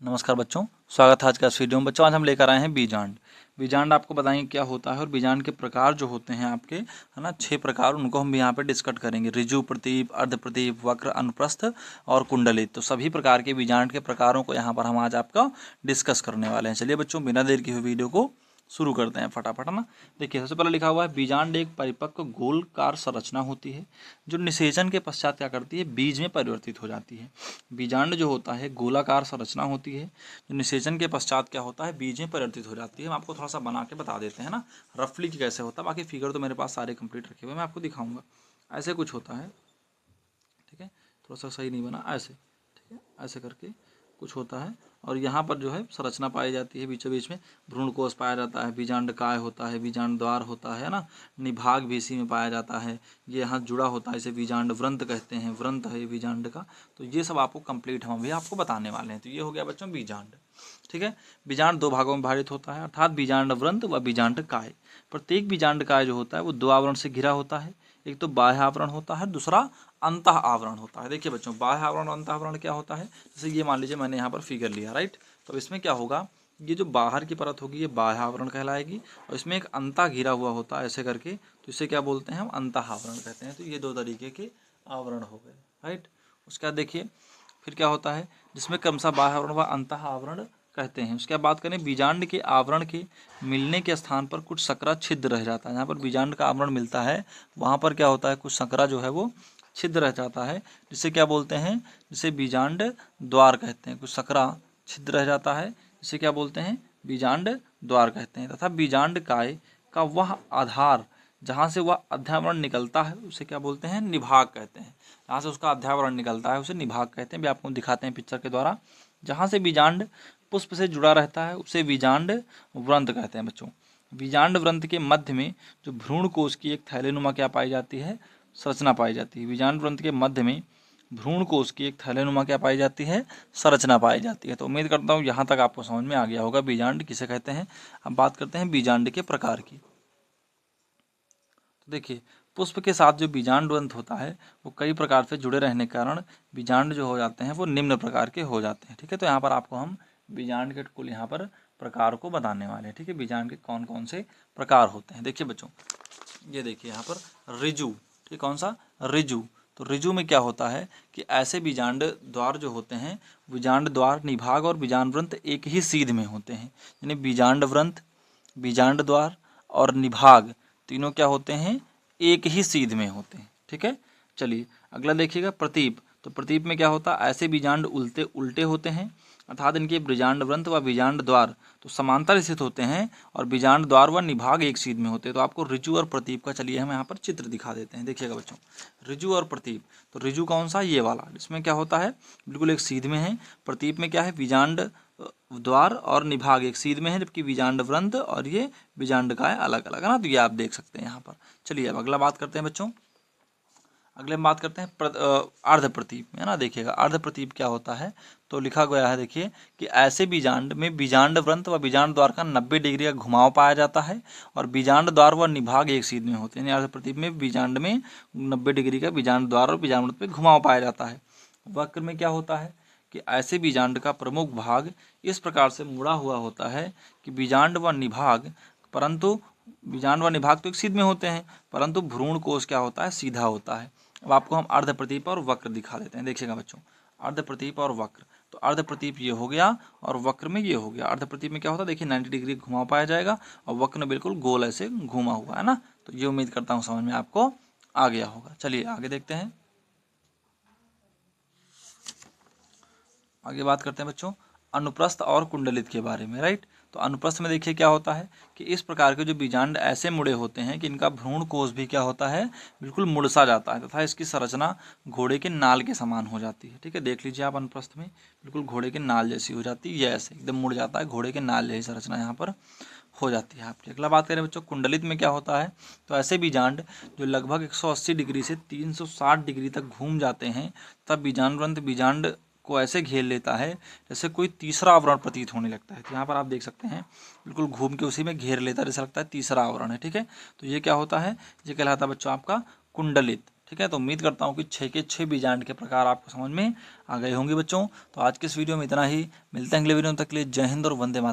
नमस्कार बच्चों, स्वागत है आज का इस वीडियो में। बच्चों आज हम लेकर आए हैं बीजांड। बीजांड आपको बताएंगे क्या होता है और बीजांड के प्रकार जो होते हैं आपके, है ना, 6 प्रकार, उनको हम यहाँ पे डिस्कस करेंगे। ऋजु, प्रतीप, अर्ध प्रतीप, वक्र, अनुप्रस्थ और कुंडलित। तो सभी प्रकार के बीजांड के प्रकारों को यहाँ पर हम आज आपका डिस्कस करने वाले हैं। चलिए बच्चों, बिना देर की हुई वीडियो को शुरू करते हैं फटाफट, है ना। देखिए सबसे पहले लिखा हुआ है बीजांड एक परिपक्व गोलकार संरचना होती है जो निषेचन के पश्चात क्या करती है, बीज में परिवर्तित हो जाती है। बीजांड जो होता है गोलाकार संरचना होती है जो निषेचन के पश्चात क्या होता है, बीज में परिवर्तित हो जाती है। हम आपको थोड़ा सा बना के बता देते हैं ना रफली कि कैसे होता है। बाकी फिगर तो मेरे पास सारे कंप्लीट रखे हुए, मैं आपको दिखाऊंगा। ऐसे कुछ होता है, ठीक है, थोड़ा सा सही नहीं बना, ऐसे, ठीक है, ऐसे करके कुछ होता है। और यहाँ पर जो है संरचना पाई जाती है, बीचों बीच में भ्रूण कोष पाया जाता है, बीजांड काय होता है, बीजांड द्वार होता है ना, निभाग भी इसी में पाया जाता है। ये यहाँ जुड़ा होता है, इसे बीजांड व्रंत कहते हैं, व्रंत है ये बीजांड का। तो ये सब आपको कंप्लीट हम अभी आपको बताने वाले हैं। तो ये हो गया बच्चों बीजांड, ठीक है। बीजांड 2 भागों में विभाजित होता है, अर्थात बीजांड व्रंत व बीजांड काय। प्रत्येक बीजांड काय जो होता है वो 2 आवरण से घिरा होता है। एक तो बाह्य आवरण होता है, दूसरा अंतः आवरण होता है। देखिए बच्चों, बाह्य आवरण और अंतः आवरण क्या होता है, जैसे ये मान लीजिए मैंने यहाँ पर फिगर लिया, राइट। तो इसमें क्या होगा, ये जो बाहर की परत होगी ये बाह्य आवरण कहलाएगी, और इसमें एक अंतः घिरा हुआ होता है ऐसे करके, तो इसे क्या बोलते हैं हम, अंतः आवरण कहते हैं। तो ये 2 तरीके के आवरण हो गए, राइट। उसके बाद देखिए फिर क्या होता है, जिसमें क्रमशः बाह्य आवरण व अंतः आवरण कहते हैं। उसके बाद बात करें बीजांड के आवरण के मिलने के स्थान पर कुछ सकरा छिद्र रह जाता है। जहाँ पर बीजांड का आवरण मिलता है वहाँ पर क्या होता है, कुछ सकरा जो है वो छिद्र रह जाता है, जिसे क्या बोलते हैं, जिसे बीजांड द्वार कहते हैं। कुछ सकरा छिद्र रह जाता है, जिसे क्या बोलते हैं, बीजांड द्वार कहते हैं। तथा बीजांड काय का वह आधार जहाँ से वह अध्यावरण निकलता है उसे क्या बोलते हैं, निभाग कहते हैं। जहाँ से उसका अध्यावरण निकलता है उसे निभाग कहते हैं। भी आपको दिखाते हैं पिक्चर के द्वारा। जहाँ से बीजांड पुष्प से जुड़ा रहता है उसे बीजांड व्रंत कहते हैं बच्चों। बीजांड व्रंत के मध्य में जो भ्रूण कोष की एक थैलेनुमा क्या पाई जाती है, संरचना पाई जाती है। बीजांड व्रंत के मध्य में भ्रूण कोष की एक थैलेनुमा क्या पाई जाती है, संरचना पाई जाती है। तो उम्मीद करता हूँ यहाँ तक आपको समझ में आ गया होगा बीजांड किसे कहते हैं। अब बात करते हैं बीजांड के प्रकार की। तो देखिए पुष्प के साथ जो बीजांड व्रंत होता है वो कई प्रकार से जुड़े रहने के कारण बीजांड जो हो जाते हैं वो निम्न प्रकार के हो जाते हैं, ठीक है। तो यहाँ पर आपको हम बीजांड के कुल यहाँ पर प्रकार को बताने वाले हैं, ठीक है। बीजांड के कौन कौन से प्रकार होते हैं, देखिए बच्चों, ये देखिए यहाँ पर ऋजु, ठीक, कौन सा, ऋजु। तो ऋजु में क्या होता है कि ऐसे बीजांड द्वार जो होते हैं, बीजांड द्वार, निभाग और बीजांड व्रंत एक ही सीध में होते हैं। यानी बीजांड व्रंत, बीजांड द्वार और निभाग तीनों क्या होते हैं, एक ही सीध में होते हैं, ठीक है। चलिए अगला देखिएगा प्रतीप। तो प्रतीप में क्या होता है, ऐसे बीजांड उल्टे उल्टे होते हैं, अर्थात इनके बीजांड व्रंत व बीजांड द्वार तो समांतर स्थित होते हैं और बीजांड द्वार व निभाग एक सीध में होते हैं। तो आपको ऋजु और प्रतीप का चलिए हम यहाँ पर चित्र दिखा देते हैं। देखिएगा बच्चों, ऋजु और प्रतीप। तो ऋजु कौन सा, ये वाला, इसमें क्या होता है, बिल्कुल एक सीध में है। प्रतीप में क्या है, बीजांड द्वार और निभाग एक सीध में है, जबकि बीजांड व्रंत और ये बीजांड का है अलग अलग, है ना। तो ये आप देख सकते हैं यहाँ पर। चलिए अब अगला बात करते हैं बच्चों, अगले में बात करते हैं अर्ध प्रतीप में, है ना। देखिएगा अर्ध प्रतीप क्या होता है, तो लिखा गया है देखिए कि ऐसे बीजांड में बीजांड व्रंत व बीजांड द्वार का 90 डिग्री का घुमाव पाया जाता है और बीजांड द्वार व निभाग एक सीध में होते हैं। यानी अर्ध प्रतीप में बीजांड में 90 डिग्री का बीजांड द्वार और बीजांड व्रंत पे घुमाव पाया जाता है। वक्र में क्या होता है कि ऐसे बीजांड का प्रमुख भाग इस प्रकार से मुड़ा हुआ होता है कि बीजांड व निभाग, परंतु बीजांड व निभाग तो एक सीध में होते हैं, परंतु भ्रूण कोष क्या होता है, सीधा होता है। अब आपको हम अर्ध प्रतीप और वक्र दिखा देते हैं। देखिएगा बच्चों, अर्ध प्रतीप और वक्र। तो अर्ध प्रतीप ये हो गया और वक्र में ये हो गया। अर्ध प्रतीप में क्या होता है, देखिए 90 डिग्री घुमाव पाया जाएगा और वक्र में बिल्कुल गोल ऐसे घूमा हुआ है ना। तो ये उम्मीद करता हूँ समझ में आपको आ गया होगा। चलिए आगे देखते हैं, आगे बात करते हैं बच्चों अनुप्रस्थ और कुंडलित के बारे में, राइट। तो अनुप्रस्थ में देखिए क्या होता है कि इस प्रकार के जो बीजांड ऐसे मुड़े होते हैं कि इनका भ्रूण कोष भी क्या होता है, बिल्कुल मुड़सा जाता है तथा इसकी संरचना घोड़े के नाल के समान हो जाती है, ठीक है। देख लीजिए आप अनुप्रस्थ में बिल्कुल घोड़े के नाल जैसी हो जाती है, ऐसे एकदम मुड़ जाता है, घोड़े के नाल जैसी संरचना यहाँ पर हो जाती है आपकी। अगला बात करें बच्चों कुंडलित में क्या होता है, तो ऐसे बीजांड जो लगभग 180 डिग्री से 360 डिग्री तक घूम जाते हैं तब बीजांड व्रंत बीजांड को ऐसे घेर लेता है जैसे कोई तीसरा आवरण प्रतीत होने लगता है। तो यहाँ पर आप देख सकते हैं बिल्कुल घूम के उसी में घेर लेता है, जैसा लगता है तीसरा आवरण है, ठीक है। तो ये क्या होता है, ये कहलाता है बच्चों आपका कुंडलित, ठीक है, तो उम्मीद करता हूँ कि 6 के 6 बीजांड के प्रकार आपको समझ में आ गए होंगे बच्चों। तो आज के इस वीडियो में इतना ही, मिलते हैं अगले वीडियो में, तक के लिए जय हिंद और वंदे मातरम।